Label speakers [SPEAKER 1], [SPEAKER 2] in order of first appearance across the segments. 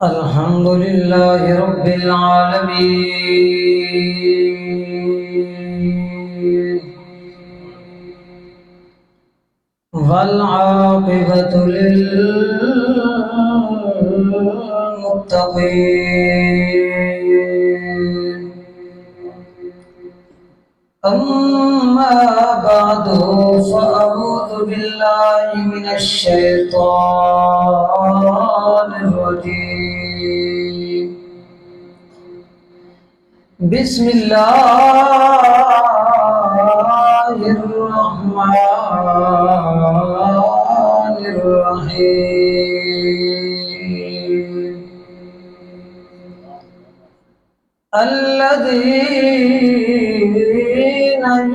[SPEAKER 1] الحمد لله رب العالمين والعاقبة للمتقين أما بعد فأعوذ بالله من الشيطان الرجيم بسم الله الرحمن الرحيم الذين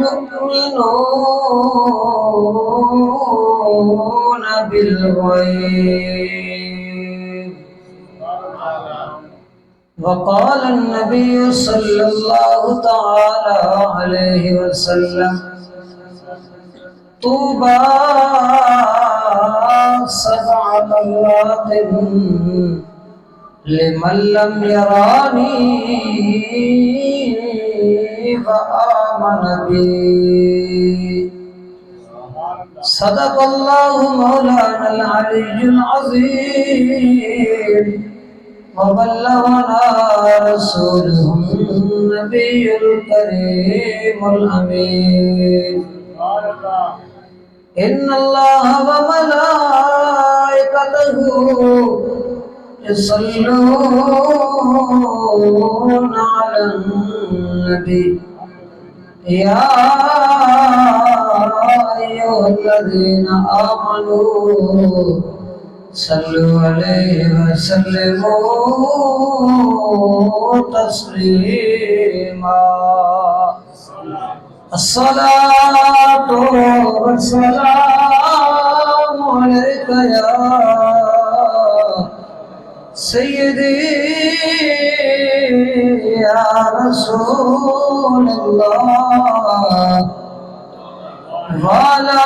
[SPEAKER 1] يؤمنون بالغيب وقال النبي صلى الله تعالى عليه وسلم طوبى سبع مرات لمن لم يراني فآمن بي صدق الله مولانا العلي العظيم وبلغنا رسوله النبي الكريم الأمين إن الله وملائكته يصلون على النبي يا أيها الذين آمنوا صلوا عليه وسلموا تسليما الصلاة والسلام عليك يا سيدي يا رسول الله وعلى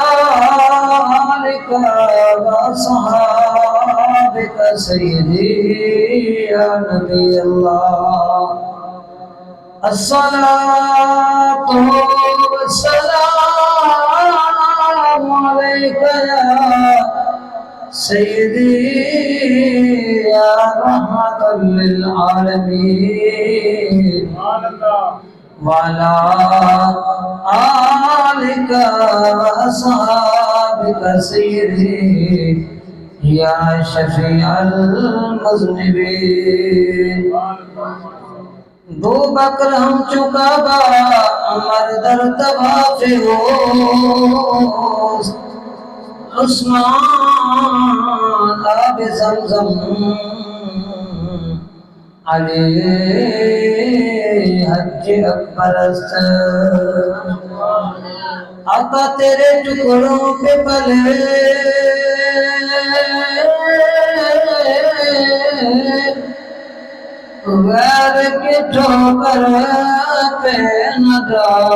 [SPEAKER 1] آلك وأصحابك سيدي يا نبي الله الصلاة والسلام عليك يا سيدي يا رحمة للعالمين وعلى آلك وأصحابك سيدي يا شفيع المذنبين دو بکر ہم چکا با امر در تباف ہو عثمان آب زمزم علی حج اکبر است آقا تیرے ٹکڑوں پہ پلے غیر کے ٹھوکر پہ نہ ڈال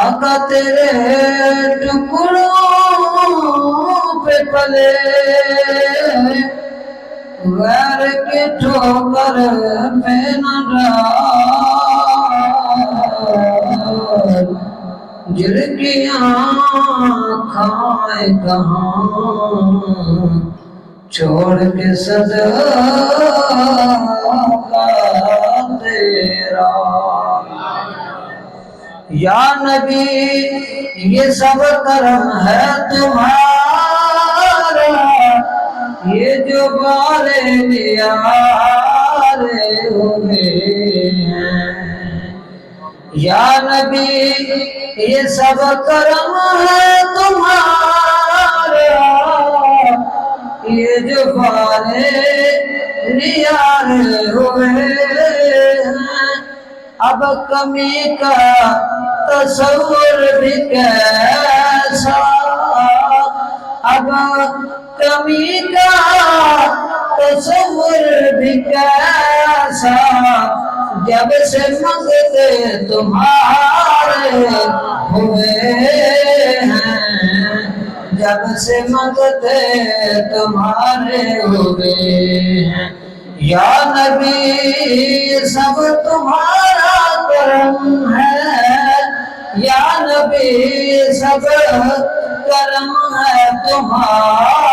[SPEAKER 1] آقا تیرے ٹکڑوں پہ پلے غیر کے ٹھوکر پہ نہ ڈال جل کی آنکھیں کہاں چھوڑ کے صدقہ تیرا یا نبی یہ سب کرم ہے تمہارا یہ جو بارے نیارے ہوئے ہیں یا نبی یہ سب کرم ہے تمہارا یہ جو بارے نیارے ہوئے ہیں اب کمی کا تصور بھی کیسا اب کمی کا تصور بھی کیسا جب سے منگتے تمہارے ہوئے ہیں جب سے منگتے تمہارے ہوئے ہیں یا نبی سب تمہارا کرم ہے یا نبی سب کرم ہے تمہارا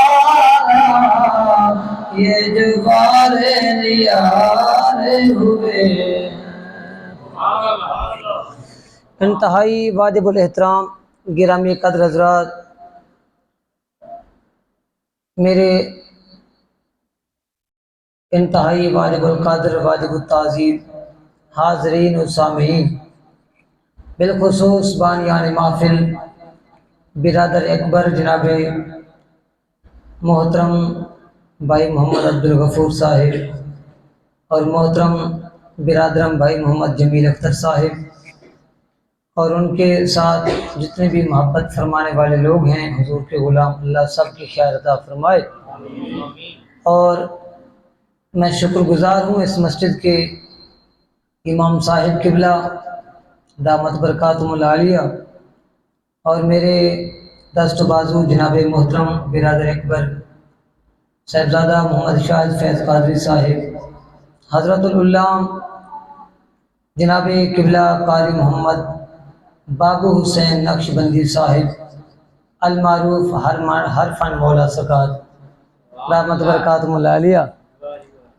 [SPEAKER 1] یہ جو بارے نیارے ہوئے۔
[SPEAKER 2] انتہائی واجب الاحترام گرامی قدر حضرات، میرے انتہائی واجب القدر واجب التعظیم حاضرین و سامعین، بالخصوص بانیان محفل برادر اکبر جناب محترم بھائی محمد عبدالغفور صاحب اور محترم برادرم بھائی محمد جمیل اختر صاحب اور ان کے ساتھ جتنے بھی محبت فرمانے والے لوگ ہیں، حضور کے غلام، اللہ سب کی خیر عطا فرمائے۔ اور میں شکر گزار ہوں اس مسجد کے امام صاحب قبلہ دامت برکاتہم العالیہ اور میرے دست و بازو جناب محترم برادر اکبر صاحبزادہ محمد شاہد فیض قادری صاحب، حضرت العلام جناب قبلہ قاری محمد بابو حسین نقشبندی صاحب المعروف ہر فن مولا سکات دامت برکاتہم العالیہ،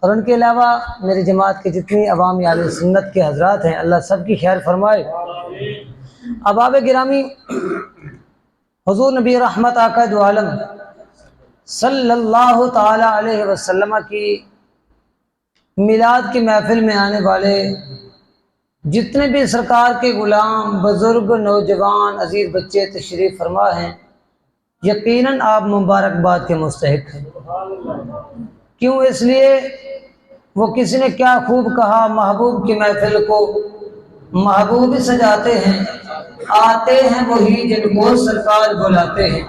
[SPEAKER 2] اور ان کے علاوہ میری جماعت کے جتنی عوامی اہل سنت کے حضرات ہیں، اللہ سب کی خیر فرمائے۔ احباب گرامی، حضور نبی رحمت آقا دو عالم صلی اللہ تعالی علیہ وسلم کی میلاد کی محفل میں آنے والے جتنے بھی سرکار کے غلام، بزرگ، نوجوان، عزیز بچے تشریف فرما ہیں، یقیناً آپ مبارکباد کے مستحق ہیں۔ کیوں؟ اس لیے وہ کسی نے کیا خوب کہا، محبوب کی محفل کو محبوب ہی سجاتے ہیں، آتے ہیں وہی جن کو سرکار بلاتے ہیں۔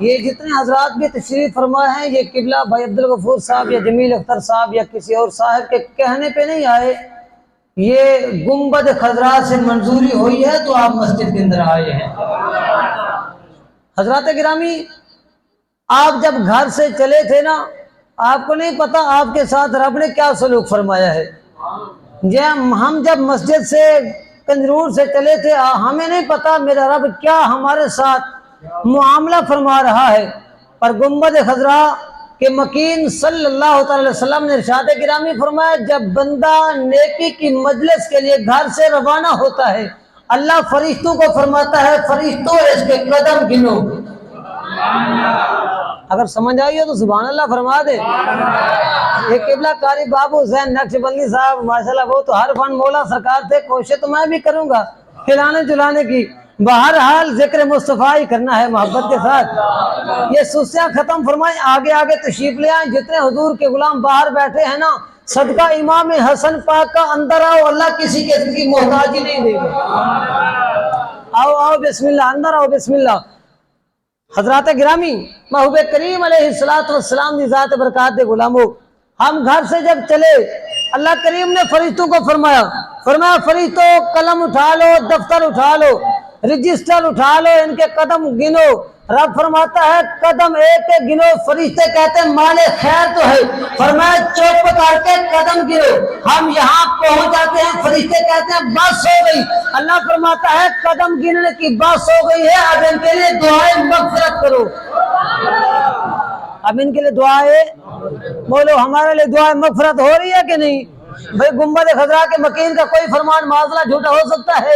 [SPEAKER 2] یہ جتنے حضرات بھی تشریف فرما ہیں، یہ قبلہ بھائی عبدالغفور صاحب یا جمیل اختر صاحب یا کسی اور صاحب کے کہنے پہ نہیں آئے، یہ گنبد خضرا سے منظوری ہوئی ہے تو آپ مسجد کے اندر آئے ہیں۔ حضرات گرامی، آپ جب گھر سے چلے تھے نا، آپ کو نہیں پتا آپ کے ساتھ رب نے کیا سلوک فرمایا ہے۔ ہم جب مسجد سے کنجرور سے چلے تھے، ہمیں نہیں پتا میرا رب کیا ہمارے ساتھ معاملہ فرما رہا ہے، پر گنبد خضرا کہ مکین صلی اللہ تعالی وسلم نے ارشاد گرامی فرمایا، جب بندہ نیکی کی مجلس کے لیے گھر سے روانہ ہوتا ہے، اللہ فرشتوں کو فرماتا ہے، فرشتوں اس کے قدم گنو۔ اگر سمجھ آئی ہو تو سبحان اللہ فرما دے۔ یہ قبلہ قاری بابو حسین نقشبندی صاحب ماشاءاللہ وہ تو ہر فن مولا سرکار تھے، کوشش تو میں بھی کروں گا کھلانے جلانے کی، بہرحال ذکر مصطفیٰ ہی کرنا ہے محبت کے ساتھ۔ یہ سستیاں ختم فرمائیں، آگے آگے تشریف لے آئیں، جتنے حضور کے غلام باہر بیٹھے ہیں نا، صدقہ امام حسن پاک کا اندر آؤ، اللہ کسی قسم کی محتاجی نہیں دے گا۔ آؤ آؤ بسم اللہ، اندر آؤ بسم اللہ۔ حضرات گرامی، محبوب کریم علیہ السلام دی ذات برکات دے غلاموں، ہم گھر سے جب چلے، اللہ کریم نے فرشتوں کو فرمایا فرشتوں قلم اٹھا لو، دفتر اٹھا لو، رجسٹر اٹھا لو، ان کے قدم گنو۔ رب فرماتا ہے قدم ایک ایک گنو، فرشتے کہتے ہیں مال خیر تو ہے، فرمایا چپ کر کے قدم گنو۔ ہم یہاں پہنچ جاتے ہیں، فرشتے کہتے ہیں بس ہو گئی، اللہ فرماتا ہے قدم گننے کی بس ہو گئی ہے، اب ان کے لیے دعائیں مغفرت کرو۔ اب ان کے لیے دعائیں بولو، ہمارے لیے دعائیں مغفرت ہو رہی ہے کہ نہیں؟ بھئی گنبد خضرا کے مکین کا کوئی فرمان معاذلہ جھوٹا ہو سکتا ہے؟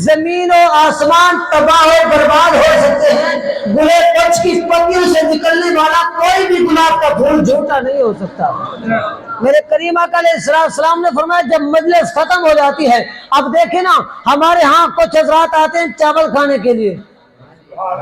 [SPEAKER 2] زمین و آسمان تباہ و برباد ہو سکتے ہیں، گلے پچ کی پتیوں سے نکلنے والا کوئی بھی گلاب کا پھول جھوٹا نہیں ہو سکتا۔ میرے کریم آقا علیہ السلام نے فرمایا جب مجلس ختم ہو جاتی ہے، اب دیکھیں نا، ہمارے ہاں کچھ حضرات آتے ہیں چاول کھانے کے لیے،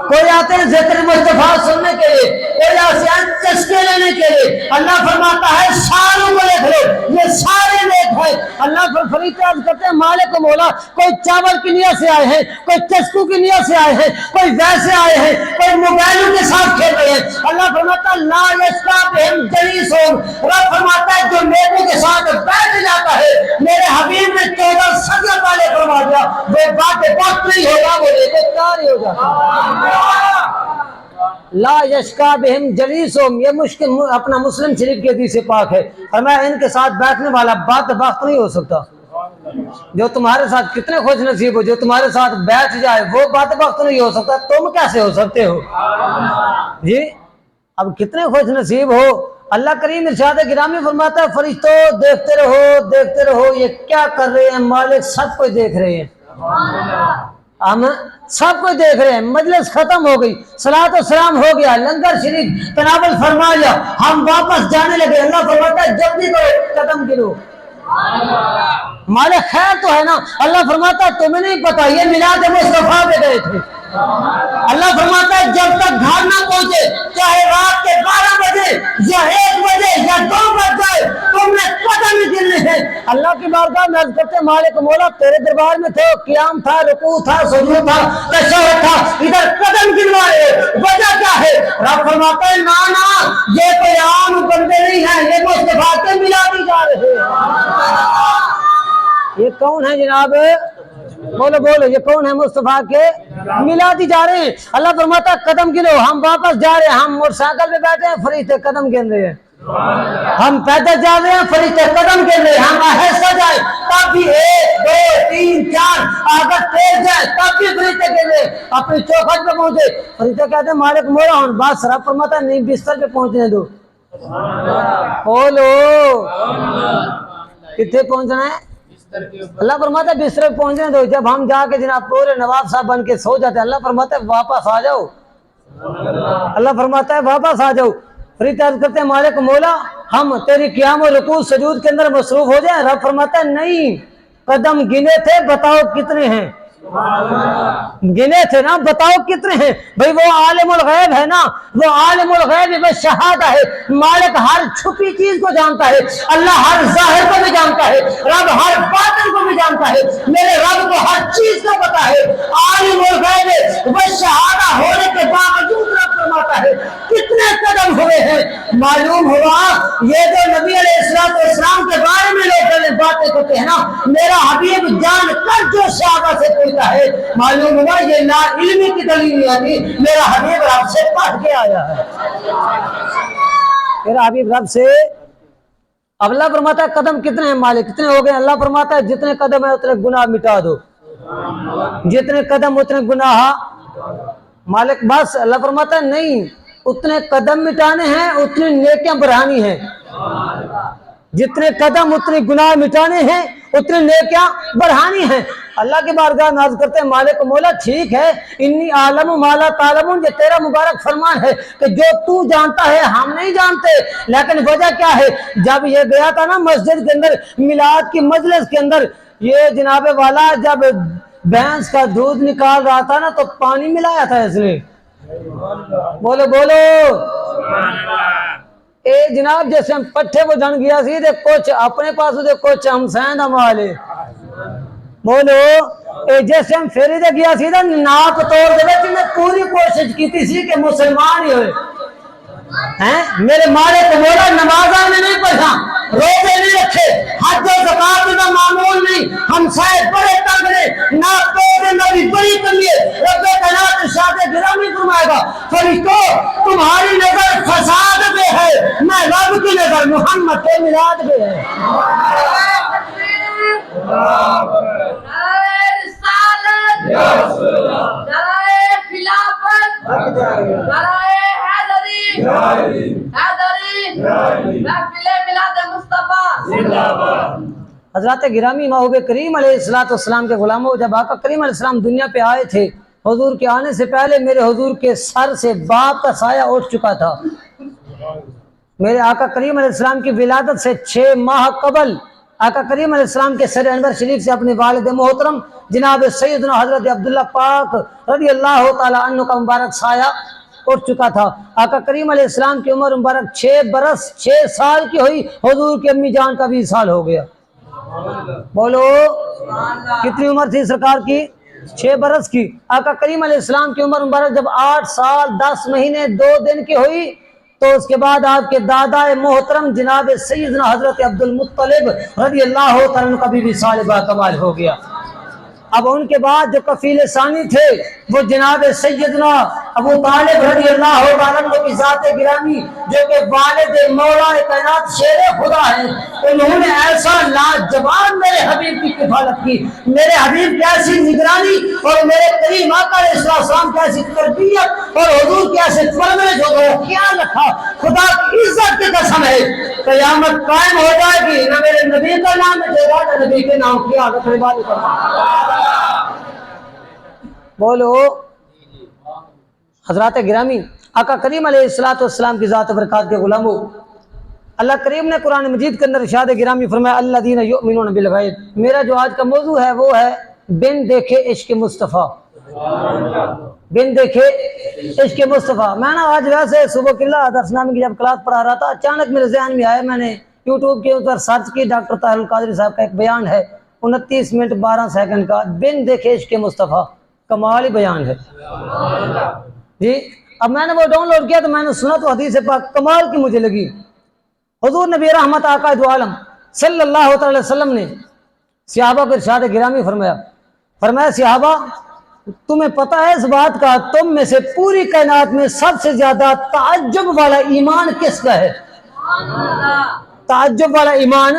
[SPEAKER 2] کوئی آتے ہیں ذکر مصطفیٰ سننے کے لیے، کوئی آتے ہیں چسکے لینے کے لیے۔ اللہ فرماتا ہے ساروں کو لکھ لو، یہ سارے نیک ہیں۔ اللہ فرشتے عرض کرتے ہیں مالک مولا، کوئی چاول کی نیت سے آئے ہیں، کوئی چسکوں کی نیت سے آئے ہیں، کوئی ویسے آئے ہیں، کوئی موبائلوں کے ساتھ کھیل رہے ہیں۔ اللہ فرماتا ہے لا یشقی بہم جلیسہم، رب فرماتا ہے جو نیکوں کے ساتھ بیٹھ جاتا ہے، میرے حبیب نے 14 صدیوں پہلے فرما دیا، وہ بات نہیں ہوگا، وہ نیکوکار ہی ہوگا۔ لا یشکا بہم جلیسہم، یہ مشکل اپنا مسلم شریف کی حدیث پاک ہے، فرمایا ان کے ساتھ بیٹھنے والا بدبخت نہیں ہو سکتا۔ جو تمہارے ساتھ کتنے خوش نصیب ہو، جو تمہارے ساتھ بیٹھ جائے وہ بدبخت نہیں ہو سکتا، تم کیسے ہو سکتے ہو؟ جی اب کتنے خوش نصیب ہو۔ اللہ کریم ارشاد گرامی فرماتا ہے فرشتوں دیکھتے رہو یہ کیا کر رہے ہیں، مالک سب کو دیکھ رہے ہیں، ہم سب کو دیکھ رہے ہیں۔ مجلس ختم ہو گئی، صلاۃ و سلام ہو گیا، لنگر شریف تناول فرما لیا، ہم واپس جانے لگے، اللہ فرماتا ہے جلدی کرو قدم گرو، مالک خیر تو ہے نا۔ اللہ فرماتا ہے تمہیں نہیں پتا یہ میلاد مصطفیٰ پہ گئے تھے۔ اللہ فرماتا ہے جب تک گھر نہ پہنچے، چاہے رات کے 12 بجے یا 1 بجے یا 2 بج جائے، تم نے قدم ہی گرنے ہیں۔ اللہ کی بارگاہ میں عرض کرتے مالک مولا تیرے دربار میں تھے، قیام تھا، رکوع تھا، سجود تھا، تشہد تھا، ادھر قدم گروا رہے، وجہ کیا ہے؟ رب فرماتا ہے نا یہ کوئی عام بندے نہیں ہیں، یہ مصطفیٰ کے میلادی جا رہے ہیں۔ یہ کون ہے جناب؟ بولو یہ کون ہے؟ مصطفیٰ کے میلادی جا رہے ہیں۔ اللہ فرماتا ہے قدم گنو، ہم واپس جا رہے ہیں، ہم موٹر سائیکل پہ بیٹھے ہیں، فرشتے قدم گن رہے ہیں، ہم پیدل جا رہے ہیں، فرشتے قدم گن رہے ہیں، ہم آہستہ جائیں تب بھی 1 2 3 4 اگر تیز جائے تب بھی فرشتے گن رہے ہیں۔ اپنی چوکھٹ پہ پہنچے، فرشتے کہتے ہیں مالک مولا ہوں بس۔ رب فرماتا ہے نہیں بستر پہ پہنچنے دو۔ بولو کتنے پہنچنا ہے؟ اللہ فرماتا ہے بستر پہ پہنچنے دو۔ جب ہم جا کے جناب پورے نواب صاحب بن کے سو جاتے ہیں، اللہ فرماتا ہے واپس آ جاؤ، اللہ فرماتا ہے واپس آ جاؤ۔ فرشتے عرض کرتے ہیں مالک مولا ہم تیری قیام و رکوع سجود کے اندر مصروف ہو جائیں۔ رب فرماتا ہے نہیں، قدم گنے تھے بتاؤ کتنے ہیں؟ گنے تھے نا، بتاؤ کتنے ہیں؟ بھئی وہ عالم الغیب ہے نا، وہ عالم الغیب و شہادہ ہے، مالک ہر چھپی چیز کو جانتا ہے، اللہ ہر ظاہر کو بھی جانتا ہے، رب ہر باطن کو بھی جانتا ہے، میرے رب کو ہر چیز کا پتا ہے۔ عالم الغیب و شہادہ ہونے کے باوجود رب فرماتا ہے کتنے قدم ہوئے ہیں؟ معلوم ہوا یہ جو نبی علیہ السلام کے بارے میں لوگ باتیں کرتے ہیں نا، میرا حبیب جان کر جو شہادہ سے پوچھتا ہے، معلوم ہوا یہ لا علمی کی دلیل نہیں آتی، میرا حبیب رب سے پڑھ کے آیا ہے، میرا حبیب رب سے۔ اب اللہ فرماتا ہے قدم کتنے ہیں مالک؟ کتنے ہو گئے؟ اللہ فرماتا ہے جتنے قدم ہے اتنے گناہ مٹا دو، جتنے قدم اتنے گناہ مالک بس۔ اللہ فرماتا ہے نہیں، اتنے قدم مٹانے ہیں اتنی نیکیاں بڑھانی ہیں، جتنے قدم اتنے گناہ مٹانے ہیں اتنے نیکیاں بڑھانی ہیں۔ اللہ کی بارگاہ میں عرض کرتے ہیں مالک مولا ٹھیک ہے، انی عالم ما لا تعلمون، یہ تیرا مبارک فرمان ہے کہ جو تو جانتا ہے ہم نہیں جانتے، لیکن وجہ کیا ہے؟ جب یہ گیا تھا نا مسجد کے اندر میلاد کی مجلس کے اندر، یہ جناب والا جب بھینس کا دودھ نکال رہا تھا نا تو پانی ملایا تھا اس نے، بولو اے جناب جیسے ہم پٹھے کو جن گیا سی دے کچھ اپنے پاس دے کچھ ہم سین ہمارے، بولو اے جیسے ہم پھیری دے گیا سی دے ناپ توڑ دے کہ میں پوری کوشش کی تھی سی کہ مسلمان ہی ہوئے ہیں، میرے مالک مولا نمازاں نے نہیں پڑھا، روزے نہیں رکھے، حج و زکات کا معمول نہیں، ہم شاید بڑے تگڑے ناپ توڑ دے بھی بڑی کمی ہے۔ رب کائنات ارشاد گرامی فرمائے گا فرشتوں تمہاری نظر فساد پہ ہے، میں رب کی نظر محمد کے میلاد پہ ہے۔ حضرات گرامی محبوب کریم علیہ السلام کے غلاموں، جب آقا کریم علیہ السلام دنیا پہ آئے تھے، حضور کے آنے سے پہلے میرے حضور کے سر سے باپ کا سایہ اٹھ چکا تھا۔ میرے آقا کریم علیہ السلام کی ولادت سے 6 ماہ قبل آقا کریم علیہ السلام کے سر انور شریف سے اپنے والد محترم جناب سیدنا حضرت عبداللہ پاک رضی اللہ تعالی عنہ کا مبارک سایہ اٹھ چکا تھا۔ آقا کریم علیہ السلام کی عمر مبارک 6 برس 6 سال کی ہوئی، حضور کی امی جان کا 20 سال ہو گیا۔ بولو کتنی عمر تھی سرکار کی؟ 6 برس کی۔ آقا کریم علیہ السلام کی عمر مبارک جب 8 سال 10 مہینے 2 دن کی ہوئی تو اس کے بعد آپ کے دادا محترم جناب سیدنا حضرت عبد المطلب رضی اللہ تعالیٰ عنہ کا بھی وصال باکمال ہو گیا۔ اب ان کے بعد جو کفیل ثانی تھے وہ جناب سیدنا ابو طالب رضی اللہ تعالیٰ عنہ کی ذات گرامی جو کہ والد مولا کائنات شیر خدا ہے، انہوں نے ایسا لاجواب میرے حبیب کی کفالت کی، میرے حبیب کی ایسی نگرانی اور میرے کریم آقا علیہ السلام کی ایسی تربیت اور حضور کی ایسی پرورش جو خیال رکھا، خدا کی عزت کی قسم ہے قیامت قائم ہو جائے گی نہ میرے نبی کا نام ہے نہ نبی کے نام کی عادت رواج کرنا۔ بولو حضرات گرامی، آقا کریم علیہ السلام کی ذات برکات کے غلاموں، اللہ کریم نے قرآن مجید کے اندر ارشاد گرامی فرمایا الذین یؤمنون بالغیب۔ میرا جو آج کا موضوع ہے وہ ہے بن دیکھے عشق مصطفیٰ، بن دیکھے عشق مصطفیٰ۔ میں نا آج ویسے صبح قلعہ درس نامی کی جب کلاس پڑھا رہا تھا، اچانک میرے ذہن میں آیا، میں نے یوٹیوب کے اوپر سرچ کی، ڈاکٹر طاہر القادری صاحب کا ایک بیان ہے 29 منٹ 12 سیکنڈ کا، بن دیکھے عشق مصطفیٰ، کمال ہی بیان ہے جی۔ اب میں نے وہ ڈاؤن لوڈ کیا تو میں نے سنا تو حدیث پاک کمال کی مجھے لگی۔ حضور نبی رحمت آقا دو عالم صلی اللہ تعالی وسلم نے صحابہ کو ارشاد گرامی فرمایا صحابہ تمہیں پتہ ہے اس بات کا تم میں سے پوری کائنات میں سب سے زیادہ تعجب والا ایمان کس کا ہے؟ تعجب والا ایمان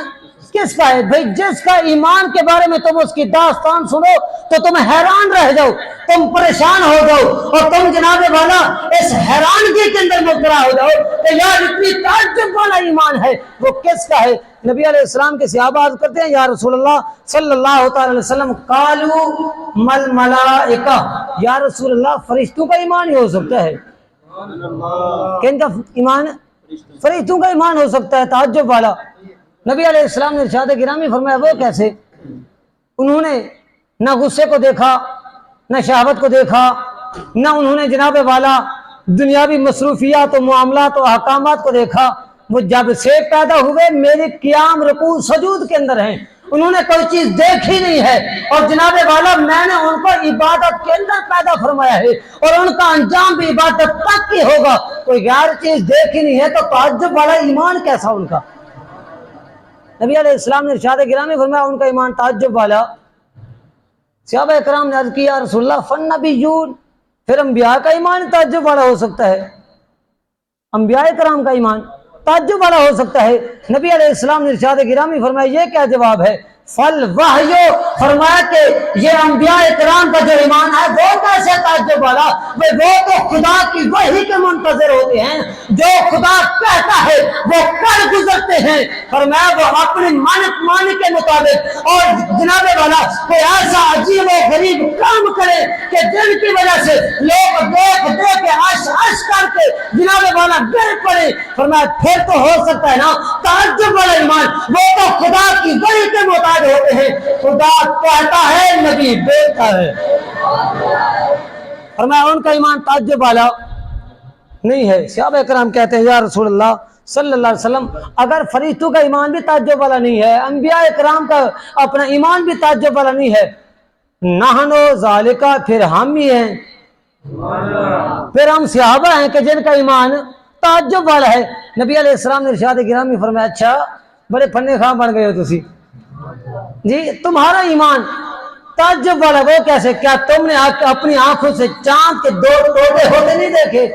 [SPEAKER 2] کس کا ہے؟ بھئی جس کا ایمان کے بارے میں تم اس کی داستان سنو تو تم حیران رہ جاؤ، تم پریشان ہو جاؤ اور تم جناب والا اس حیرانگی کے اندر مبتلا ہو جاؤ کہ یار اتنی تعجب والا ایمان ہے وہ کس کا ہے؟ نبی علیہ السلام کے صحابہ عرض کرتے ہیں یا رسول اللہ صلی اللہ تعالی علیہ وسلم قالوا مل ملائکہ، یا رسول اللہ فرشتوں کا ایمان ہی ہو سکتا ہے؟ کن کا ایمان؟ فرشتوں کا ایمان ہو سکتا ہے تعجب والا۔ نبی علیہ السلام نے ارشاد گرامی فرمایا وہ کیسے؟ انہوں نے نہ غصے کو دیکھا، نہ شہوت کو دیکھا، نہ انہوں نے جناب والا دنیاوی مصروفیات و معاملات و احکامات کو دیکھا، وہ جب سے پیدا ہوئے میرے قیام رکوع سجود کے اندر ہیں، انہوں نے کوئی چیز دیکھی نہیں ہے اور جناب والا میں نے ان کو عبادت کے اندر پیدا فرمایا ہے اور ان کا انجام بھی عبادت تک ہی ہوگا، کوئی غیر چیز دیکھی نہیں ہے تو تعجب والا ایمان کیسا ان کا؟ نبی علیہ السلام نے ارشاد گرامی فرمایا ان کا ایمان تعجب والا۔ صحابہ اکرام نے عرض کیا رسول اللہ فالنبیون، پھر انبیاء کا ایمان تعجب والا ہو سکتا ہے؟ انبیاء کرام کا ایمان تعجب والا ہو سکتا ہے؟ نبی علیہ السلام نے ارشاد گرامی فرمایا یہ کیا جواب ہے؟ فالوحی، فرمایا کہ یہ انبیاء کرام کا جو ایمان ہے وہ کیسے تعجب والا؟ وہ تو خدا کی وحی کے منتظر ہوتے ہیں، جو خدا کہتا ہے وہ کر گزرتے ہیں، فرمایا وہ اپنی مان کے مطابق اور جناب والا کوئی ایسا عجیب و غریب کام کرے کہ جن کی وجہ سے لوگ دیکھ کے عش کر کے جناب والا گر پڑے، فرمایا پھر تو ہو سکتا ہے نا تعجب والا ایمان، وہ تو خدا کی وحی کے مطابق ہوتے ہیں، خدا کہتا ہے نبی دیکھتا ہے، فرمایا ان کا ایمان تعجب والا نہیں ہے۔ صحابہ کرام کہتے ہیں یا رسول اللہ صلی اللہ علیہ وسلم اگر فرشتوں کا ایمان بھی تعجب والا نہیں ہے، انبیاء کرام کا اپنا ایمان بھی تعجب والا نہیں ہے، نحنو ذالکہ، پھر ہم ہی ہیں، پھر ہم صحابہ ہیں کہ جن کا ایمان تعجب والا ہے۔ نبی علیہ السلام نے ارشاد گرامی فرمایا اچھا بڑے پھنے خواہ بن گئے ہو تسی جی، تمہارا ایمان تعجب والا وہ کیسے؟ کیا تم نے اپنی آنکھوں سے چاند کے دو ٹوٹے ہوتے نہیں دیکھے؟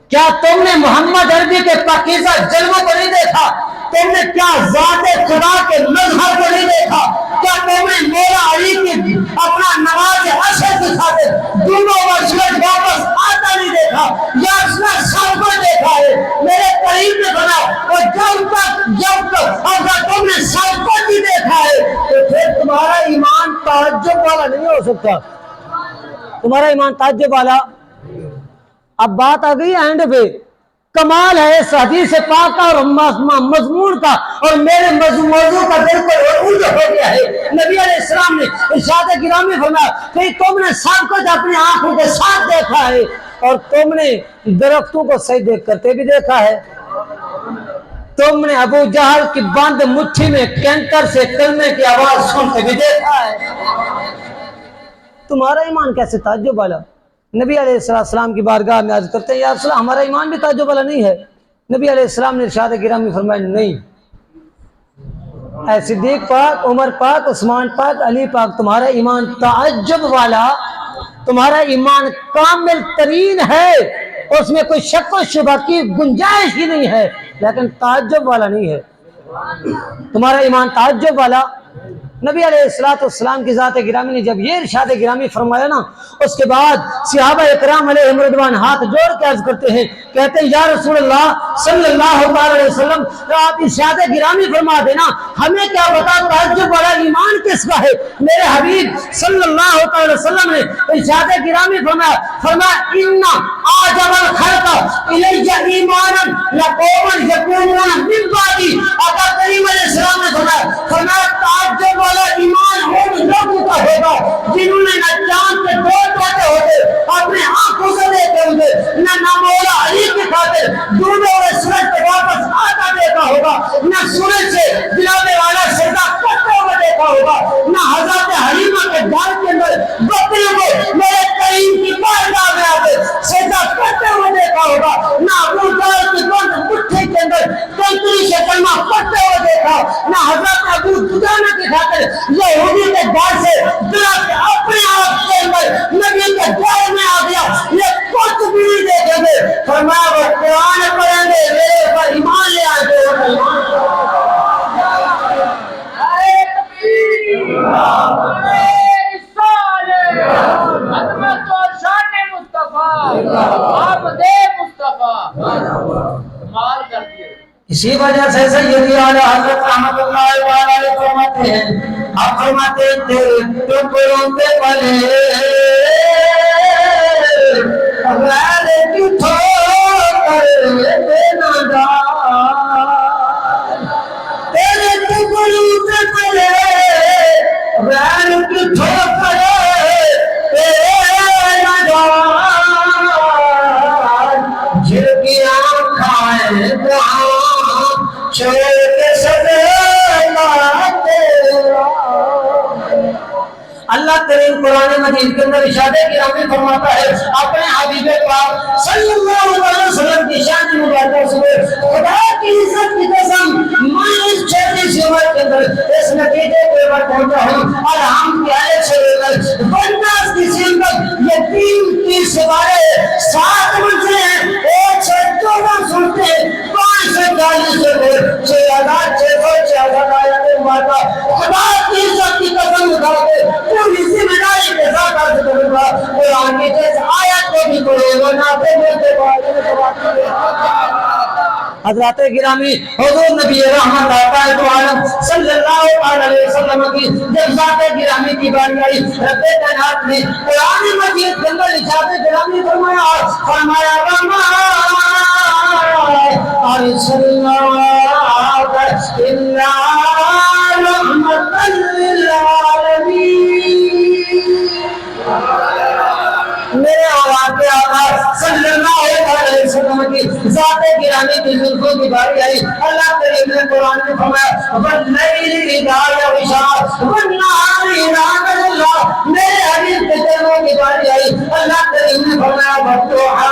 [SPEAKER 2] کیا تم نے محمد عربی کے پاکیزہ جلووں کو نہیں دیکھا؟ تم نے کیا ذات خدا کے مظہر کو نہیں دیکھا؟ کیا تم نے مولا علی کی اپنا نماز عشر دکھاتے دونوں وشلت واپس آتا نہیں دیکھا؟ یا اس نے سب کو دیکھا ہے میرے قریب میں بنا اور جب تک اگر تم نے سب کو بھی دیکھا ہے تو پھر تمہارا ایمان تعجب والا نہیں ہو سکتا، تمہارا ایمان تعجب والا۔ اب بات آ گئی اینڈ پہ، کمال ہے اس حدیث پاک کا اور مضمون کا اور میرے موضوع کا بالکل عروج ہو گیا ہے۔ نبی علیہ السلام نے ارشاد گرامی فرمایا کہ تم نے سب کچھ اپنی آنکھوں کے ساتھ دیکھا ہے اور تم نے درختوں کو سجدے کرتے بھی دیکھا ہے، تم نے ابو جہل کی بند مٹھی میں کینکر سے کلمے کی آواز سنتے بھی دیکھا ہے، تمہارا ایمان کیسے تعجب والا؟ نبی علیہ السلام کی بارگاہ میں عرض کرتے ہیں یا رسول اللہ ہمارا ایمان بھی تعجب والا نہیں ہے؟ نبی علیہ السلام نے ارشاد گرامی فرمایا نہیں، اے صدیق پاک، عمر پاک، عثمان پاک، علی پاک، تمہارا ایمان تعجب والا تمہارا ایمان کامل ترین ہے، اس میں کوئی شک و شبہ کی گنجائش ہی نہیں ہے، لیکن تعجب والا نہیں ہے۔ تمہارا ایمان تعجب والا۔ نبی علیہ السلام کی ذات گرامی نے جب یہ ارشاد گرامی فرمایا نا، اس کے بعد صحابہ اکرام علیہم رضوان ہاتھ جوڑ کے عرض کرتے ہیں، کہتے ہیں یا رسول اللہ صلی اللہ علیہ وسلم، آپ ارشاد گرامی فرما دینا، ہمیں کیا بتا تعجب والا ایمان کس کا ہے۔ میرے حبیب صلی اللہ علیہ وسلم نے ارشاد گرامی فرمایا ان اعجب الخلق الی ایمانا لقوم یکونون من بعدی۔ آقا کریم علیہ السلام نے فرمایا تعجب والا ایمان ان لوگوں کا ہوگا جنہوں نے نہ چاند کے دو ٹوٹے ہوتے اپنے آنکھوں سے دیکھے ہوتے، نہ مولا علی کی خاطر ڈوبے ہوئے سورج پہ واپس آتا دیکھا ہوگا، نہ سورج سے جناب والا سجدہ کرتے ہوئے دیکھا ہوگا، نہ حضرت حلیمہ کے گھر کے اندر بکریوں کو میرے کریم کی بارگاہ میں آتے سجدہ کرتے ہوئے دیکھا ہوگا، نہ ابو جہل کی بند مٹھی کے اندر کنکری سے کلمہ پڑھتے ہوئے دیکھا، نہ حضرت ابو دجانہ کی خاطر یہودی کے گھر سے درخت اپنے آپ کے اندر نبی کے گھر میں آ گیا، یہ کچھ بھی نہیں دیکھیں گے۔ فرمایا وہ قرآن پڑھیں گے، میرے پر ایمان لے آئیں گے۔ اسی وجہ سے سیدی اعلی حضرت رحمت اللہ علیہ فرماتے ہیں، آپ فرماتے تھے ٹکڑوں پہ پلے غیر کی ٹھوکر دینا ڈال، تیرے ٹکڑوں پہ پلے غیر کی ٹھوکر دینا ڈال، جل کی آنکھیں جہاں چھوڑ کے سجدہ تیرا۔ اللہ کریم قرآن مجید کے اندر ارشاد گرامی فرماتا ہے اپنے حبیب پاک صلی اللہ علیہ وسلم کی شان مبارکہ سے، خدا کی عزت کی قسم میں اس چھوٹی سی عمر کے اندر اس نتیجے پر پہنچا ہوں، اور ہم پیارے سے لے کر بنداز کی سمت یتیم کی سوارے 7 منزلیں ہیں، 114 سنتے ہیں، 540 سے 6,600 آیات مبارکہ خدا کی عزت کی قسم اٹھا کے پوری ذمہ داری کے ساتھ عرض کروں گا، قرآن کی جس آیت کو بھی پڑھے وہ ناطے بولتے حضرات گرامی حضور نبی رحمت عالم صلی اللہ علیہ وسلم کی جب ذات گرامی کی باری آئی، رب کائنات نے قرآن مجید کے اندر ارشاد گرامی فرمایا وما ارسلناک الا رحمۃ للعالمین۔ میرے آقا کے آقا صلی اللہ علیہ وسلم کی ذات گرامی کی زلفوں کی باری آئی، اللہ کریم نے قرآن میں فرمایا واللیل اذا یغشی والنہار اذا تجلی۔ میرے حبیب کے چلوں کی باری آئی، اللہ کریم نے فرمایا والضحی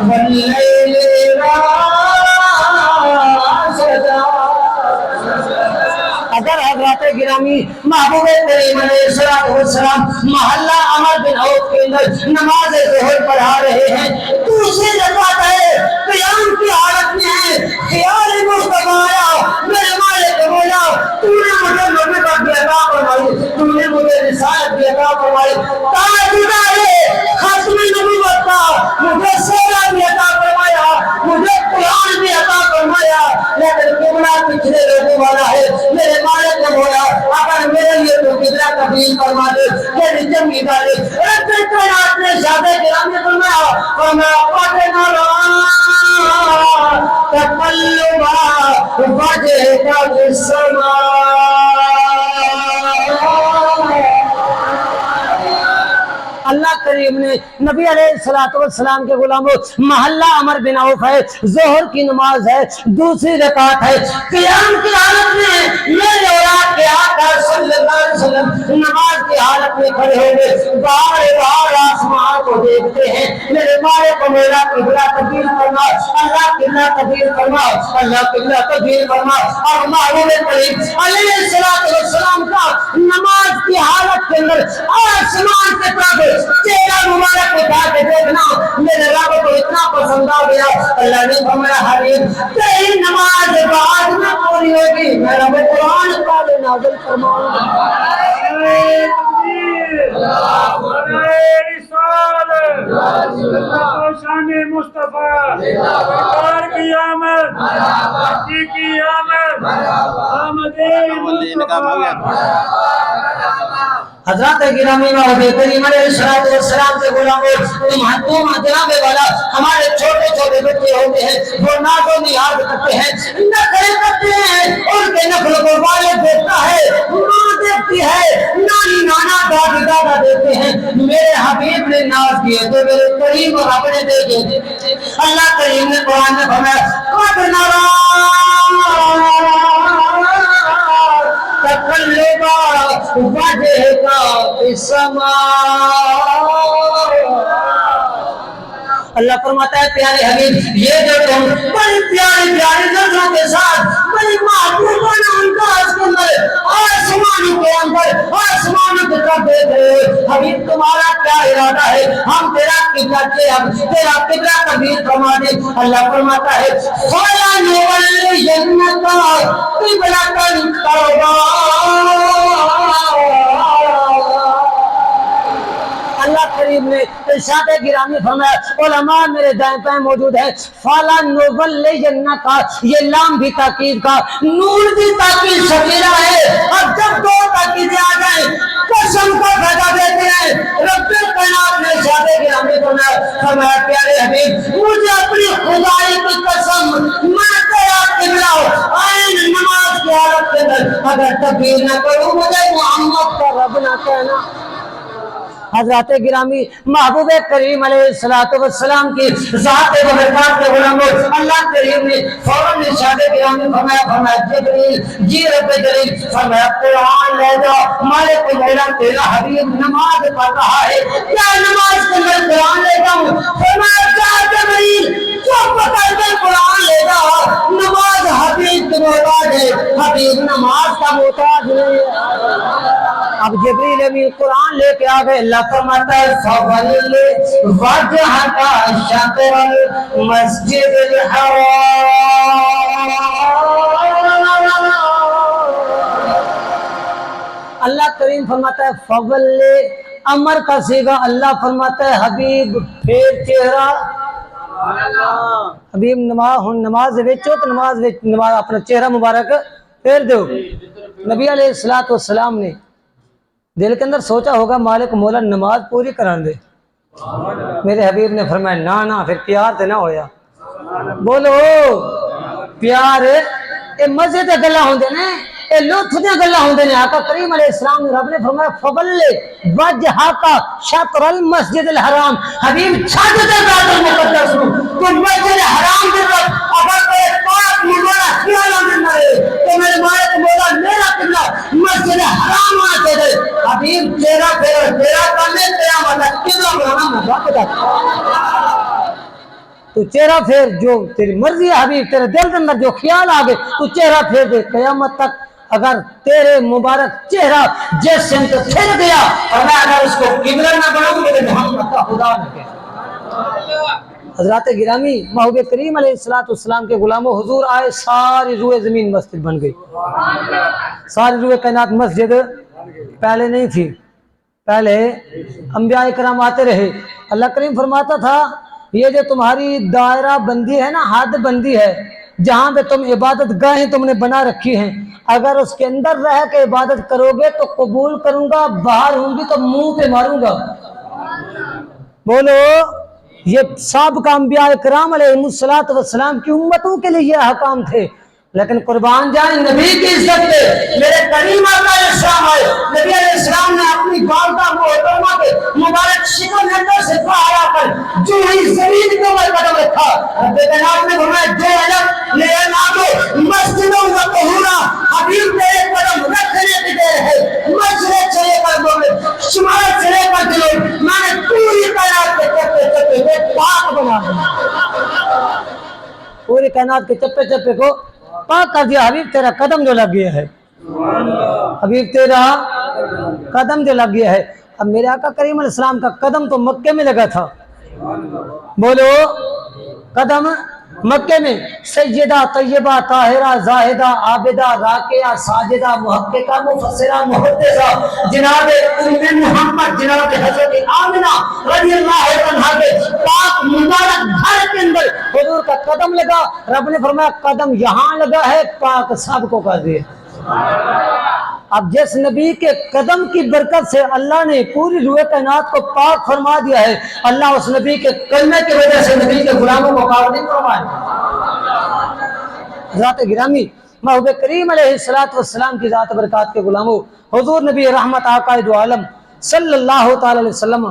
[SPEAKER 2] واللیل اذا سجی۔ اگر حضرات گرامی محبوب کریم علیہ السلام محلہ عمر بن عوف کے اندر نماز ظہر پڑھا رہے ہیں، دوسری رکعت ہے، قیام کی حالت میں ہے، خیال مصطفیٰ آیا، میرے مالک مولا تو نے مجھے نبوت بھی عطا فرمائی، تو نے مجھے رسالت بھی عطا فرمائی، تاجدار ختم نبوت کا مجھے سیرہ بھی عطا فرمایا، مجھے قرآن بھی عطا فرمایا، لیکن قبلہ پچھلے لوگوں والا ہے، میرے مالک نے بولا اگر میرے لیے تو قبلہ تبدیل فرما دے، میری جنگی ڈالے۔ رب کائنات نے شادِ گرامی فرمایا وَقَدْ نَرَىٰ تَقَلُّبَ وَجْهِكَ فِي السَّمَاءِ۔ اللہ کریم نے نبی علیہ الصلوۃ والسلام کے غلاموں محلہ عمر بن عوف ہے، ظہر کی نماز ہے، دوسری رکعت ہے، قیام کی حالت میں میرے اولاد کے آقا صلی اللہ علیہ وسلم نماز کی حالت میں کھڑے ہو گئے، بار بار آسمان کو دیکھتے ہیں، میرے مالک کو میرا قبلہ تبدیل کرنا، اللہ قبلہ تبدیل کرنا، اللہ قبلہ تبدیل کرنا۔ اور محبوب کریم علیہ السلام کا نماز کی حالت کے اندر آسمان کے طرف چہرہ مبارک اٹھا کے دیکھنا میرے رب کو اتنا پسند آ گیا، اللہ نے فرمایا حبیب تیری نماز بعد میں پوری ہوگی، میں رب قرآن پاک نازل فرماؤں گا۔
[SPEAKER 3] شان مصطفیٰ کی آمد، کی آمد، آمد
[SPEAKER 2] حضرات گرامی محبوب کریم علیہ السلام کے غلاموں، تم جناب والا ہمارے چھوٹے چھوٹے بچے ہوتے ہیں، وہ ناز و نیاز کرتے ہیں، نخرے کرتے ہیں، ان کے نخل کو والد دیکھتا ہے، ماں دیکھتی ہے، نانی نانا دادی دادا دیکھتے ہیں، میرے حبیب نے ناز کیے تو میرے کریم اور اپنے دیکھے۔ اللہ کریم نے قرآن میں فرمایا قد نرى تقلب وجهك في السماء۔ اللہ فرماتا ہے پیارے حبیب یہ جو تم بڑی پیاری پیاری نظروں کے ساتھ بڑی محبوبانہ انداز کے اندر آسمانوں کے اندر آسمانوں کی طرف دیکھ رہے ہو، حبیب تمہارا کیا ارادہ ہے؟ ہم تیرا قبلہ تبدیل فرما دیں۔ اللہ فرماتا ہے فَلَنُوَلِّيَنَّكَ قِبْلَةً تَرْضَاهَا۔ اللہ کریم نے ارشاد گرامی فرمایا، علماء میرے دائیں بائیں موجود ہے، فَلَنُوَلِّيَنَّكَ یہ لام بھی تاکید کا، نون بھی تاکید شکیلہ ہے، اور جب دو تاکیدیں آ جائیں قسم کا فائدہ دیتے ہیں۔ رب کائنات نے ارشاد گرامی فرمایا پیارے حبیب مجھے اپنی خدائی کی قسم میں تیرا قبلہ عین نماز کی حالت کے اندر اگر تبدیل نہ کروں مجھے محمد کا رب نہ کہنا۔ حضرات گرامی محبوب کریم علیہ السلام کی ذات و برکات کے غلاموں، اللہ کریم نے فوراً ارشاد گرامی فرمایا جبریل جی رب جلیل فرمایا قرآن لے جاؤ، مالک مولا تیرا حبیب نماز پڑھ رہا ہے، کیا نماز کے اندر قرآن لے جاؤں؟ فرمایا جا جبریل چپ کر کے قرآن لے جاؤ، نماز حبیب کی محتاج ہے، حبیب نماز کا محتاج نہیں ہے۔ اب جبریل امین قرآن لے کے آ گئے، اللہ فرماتا ہے فَوَلِّ وَجْهَكَ شَطْرَ الْمَسْجِدِ الْحَرَامِ۔ اللہ کریم فرماتا ہے فَوَلِّ امر کا صیغہ، اللہ فرماتا ہے حبیب پھیر چہرہ، حبیب نماز وچو تو نماز اپنا چہرہ مبارک پھیر دو۔ نبی علیہ السلام نے دل کے اندر سوچا ہوگا مالک مولا نماز پوری کران دے، میرے حبیب نے فرمایا نہ پھر پیار تے نہ ہویا۔ بولو پیار اے مزے تے گلاں ہوندے نے، اے لطف دے گلاں ہوندے نے۔ آقا کریم علیہ السلام نے رب نے فرمایا فَوَلِّ وَجْهَكَ شَطْرَ الْمَسْجِدِ الْحَرَامِ، حبیب چھٹ دے بیت المقدس نو، تو مسجد حرام دی طرف اگر کوئی پاک مبارک خیال اندر ہے تو میرے مالک مولا میرا قبلہ مسجد حرام آ کے دے، حبیب تیرا پھر تیرا کرنے تیرا مطلب قبلہ بنانا مذاق تھا۔ تو چہرہ پھیر جو تیری مرضی ہے حبیب، تیرے دل کے اندر جو خیال آگے تو چہرہ پھیر دے، قیامت تک اگر تیرے مبارک چہرہ جس سے تو پھر گیا اور میں اگر اس کو قبلہ نہ بناؤں میرے محمد کا خدا نہ کہ۔ حضرات گرامی محبوب کریم علیہ السلام کے غلاموں حضور آئے، ساری روئے زمین مسجد بن گئی، ساری روئے کائنات مسجد پہلے نہیں تھی، پہلے انبیاء کرام آتے رہے۔ اللہ کریم فرماتا تھا یہ جو تمہاری دائرہ بندی ہے نا، حد بندی ہے، جہاں پہ تم عبادت گاہیں تم نے بنا رکھی ہیں، اگر اس کے اندر رہ کے عبادت کرو گے تو قبول کروں گا، باہر ہوں گی تو منہ پہ ماروں گا۔ بولو یہ سابقہ انبیاء کرام علیہ السلام کی امتوں کے لیے یہ احکام تھے، لیکن قربان جائیں نبی کی عزت پہ میرے کریم آقا علیہ السلام آئے. نبی علیہ السلام نے اپنی والدہ محترمہ کے مبارک شکم اندر سے باہر کر جو ہی زمین کے اوپر قدم رکھا. رب کائنات نے فرمایا جو علم لے نادو مسجدوں و طہورا حبیب تیرے قدم رکھنے کی دیر ہے. مشرق سے لے کر مغرب شمال سے لے کر جنوب میں نے پوری کائنات کے چپے چپے کو پاک بنا دیا. پوری کائنات کے چپے چپے کو پاک کر دیا. حبیب تیرا قدم جو لگ گیا ہے, حبیب تیرا قدم جو لگ گیا ہے. اب میرے آقا کریم علیہ السلام کا قدم تو مکے میں لگا تھا. بولو قدم مکے میں. سیدہ طیبہ طاہرہ زاہدہ عابدہ راکعہ ساجدہ محققہ مفسرہ محدثہ جناب ام محمد جناب حضرت آمنہ رضی اللہ عنہا کے پاک مبارک گھر کے اندر حضور کا قدم لگا. رب نے فرمایا قدم یہاں لگا ہے پاک سب کو کر دیا. اب جس نبی کے قدم کی برکت سے اللہ نے پوری روح کائنات کو پاک فرما دیا ہے, اللہ اس نبی کے کلمے کی وجہ سے نبی کے غلاموں کو پاک نہیں فرمائے. ذات گرامی محبوب کریم علیہ السلام کی ذات برکات کے غلاموں, حضور نبی رحمت آقا دو عالم صلی اللہ تعالی علیہ وسلم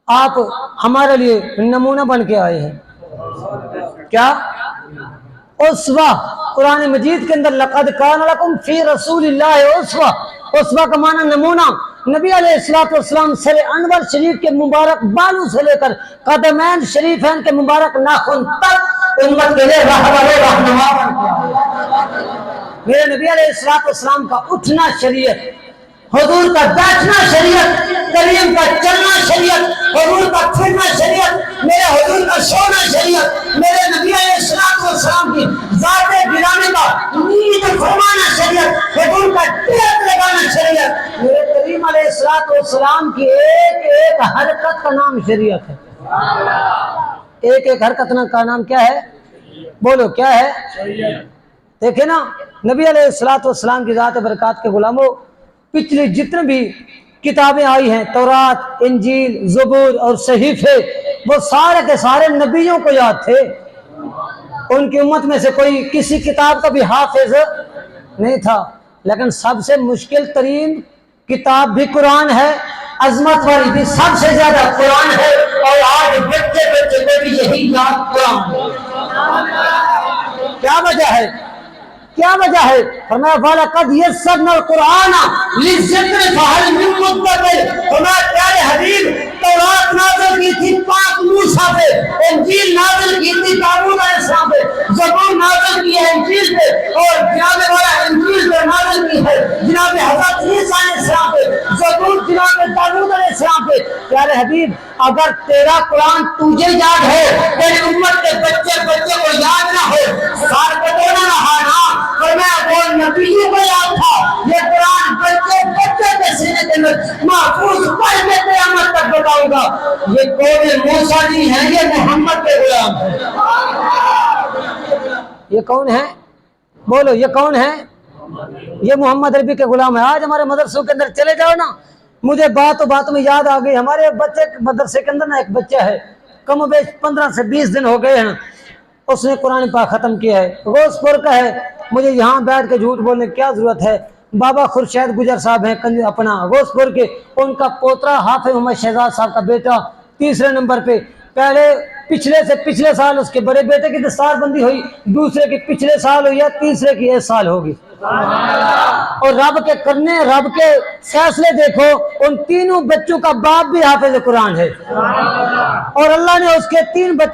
[SPEAKER 2] آپ ہمارے لیے نمونہ بن کے آئے ہیں. کیا اسوہ قرآن مجید کے اندر لقد کان لکم فی رسول اللہ اسوہ. اسوہ کا معنی نمونہ. نبی علیہ السلام سر انور شریف کے مبارک بالوں سے لے کر قدمین شریفین کے مبارک ناخن تک امت کے لیے رہبر و رہنما بن کے آئے. میرے نبی علیہ السلام کا اٹھنا شریعت, حضور کا بیٹھنا شریعت, کریم کا چلنا شریعت, حضور کا پھرنا شریعت, میرے حضور کا سونا شریعت, میرے نبی علیہ السلام کی ذات گرامی کا نیت فرمانا شریعت, حضور کا ٹیک لگانا شریعت. میرے کریم علیہ السلام کی ایک ایک حرکت کا نام شریعت ہے. ایک ایک حرکت کا نام کیا ہے؟ بولو کیا ہے؟ دیکھیں نا نبی علیہ السلام کی ذات برکات کے غلاموں, پچھلی جتنے بھی کتابیں آئی ہیں تورات انجیل زبور اور صحیفے وہ سارے کے سارے نبیوں کو یاد تھے. ان کی امت میں سے کوئی کسی کتاب کا بھی حافظ نہیں تھا, لیکن سب سے مشکل ترین کتاب بھی قرآن ہے, عظمت والی بھی سب سے زیادہ قرآن ہے, اور آج بچے بچے کو بھی یہی یاد قرآن ہے. کیا وجہ ہے؟ کیا وجہ ہے؟ فرمایا وَلَقَدْ يَسَّرْنَا الْقُرْآنَ لِلذِّكْرِ فَهَلْ مِن مُّدَّكِرٍ. فرمایا پیارے حبیب تورات نازل کی تھی پاک موسیٰ پہ, انجیل نازل کی تھی داؤد علیہ السلام پہ, زبور نازل کی ہے انجیل پہ, اور جناب والا انجیل پہ نازل کی ہے جناب حضرت عیسیٰ علیہ السلام پہ, زبور جناب داؤد علیہ السلام پہ. پیارے حبیب اگر تیرا قرآن تجھے یاد ہو, تیری امت کے بچے بچے کو یاد نہ ہو, سار کو تو نہ رہا نا. فرمایا وہ نبی کو یاد تھا, یہ قرآن بچے بچے کے سینے کے اندر محفوظ پڑھ کے قیامت تک بتاؤں گا. یہ قوم موسیٰ نہیں ہے, یہ محمد کے غلام ہے. یہ کون ہے؟ بولو یہ کون ہے؟ یہ محمد عربی کے غلام ہے. آج ہمارے مدرسوں کے اندر چلے جاؤ نا, مجھے بات میں یاد آ گئی. ہمارے بچے مدرسے کے اندر نا ایک بچہ ہے, کم و بیش 15 سے 20 دن ہو گئے ہیں, اس نے قرآن پاک ختم کیا ہے, غوث پور کا ہے. مجھے یہاں بیٹھ کے جھوٹ بولنے کی کیا ضرورت ہے. بابا خورشید گجر صاحب ہیں اپنا غوث پور کے, ان کا پوترا حافظ محمد شہزاد صاحب کا بیٹا 3 نمبر پہ. پہلے پچھلے سال اس کے بڑے بیٹے کی دستار بندی ہوئی, دوسرے کی پچھلے سال ہوئی ہے, تیسرے کی اس سال ہوگی. اور رب کے فیصلے دیکھو, ان تینوں بچوں کا باپ بھی حافظ قرآن ہے, اور اللہ نے اس کے 3 بچے